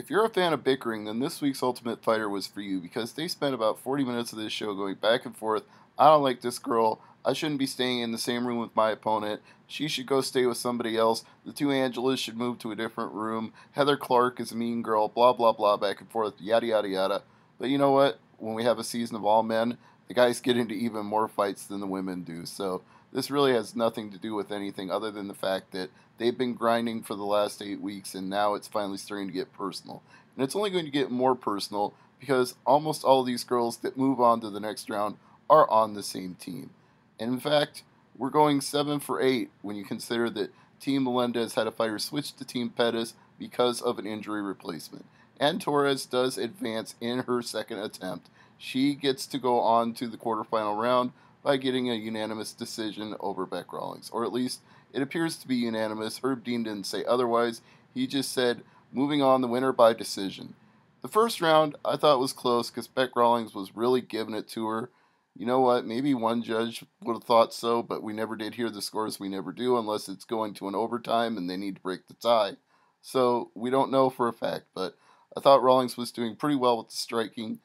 If you're a fan of bickering, then this week's Ultimate Fighter was for you because they spent about 40 minutes of this show going back and forth. I don't like this girl. I shouldn't be staying in the same room with my opponent. She should go stay with somebody else. The two Angelas should move to a different room. Heather Clark is a mean girl. Blah, blah, blah, back and forth. Yada, yada, yada. But you know what? When we have a season of all men, the guys get into even more fights than the women do. So this really has nothing to do with anything other than the fact that they've been grinding for the last 8 weeks, and now it's finally starting to get personal. And it's only going to get more personal because almost all of these girls that move on to the next round are on the same team. And in fact, we're going 7 for 8 when you consider that Team Melendez had a fighter switch to Team Pettis because of an injury replacement. And Torres does advance in her second attempt. She gets to go on to the quarterfinal round by getting a unanimous decision over Bec Rawlings. Or at least it appears to be unanimous. Herb Dean didn't say otherwise. He just said, moving on, the winner by decision. The first round I thought was close because Bec Rawlings was really giving it to her. You know what? Maybe one judge would have thought so, but we never did hear the scores. We never do unless it's going to an overtime and they need to break the tie. So we don't know for a fact, but I thought Rawlings was doing pretty well with the striking.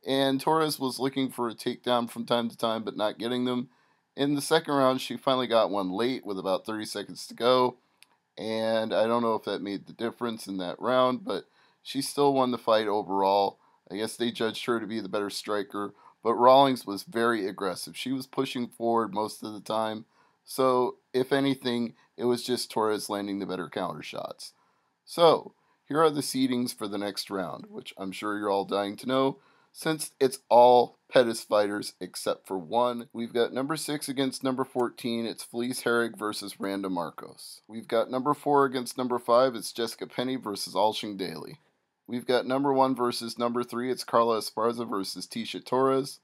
And Torres was looking for a takedown from time to time, but not getting them. In the second round, she finally got one late with about 30 seconds to go. And I don't know if that made the difference in that round, but she still won the fight overall. I guess they judged her to be the better striker, but Rawlings was very aggressive. She was pushing forward most of the time. So, if anything, it was just Torres landing the better counter shots. So, here are the seedings for the next round, which I'm sure you're all dying to know, since it's all Pettis fighters except for one. We've got number 6 against number 14. It's Felice Herrig versus Randa Marcos. We've got number 4 against number 5. It's Jessica Penny versus Alshing Daly. We've got number 1 versus number 3. It's Carla Esparza versus Tecia Torres.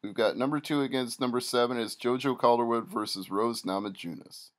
We've got number 2 against number 7. It's JoJo Calderwood versus Rose Namajunas.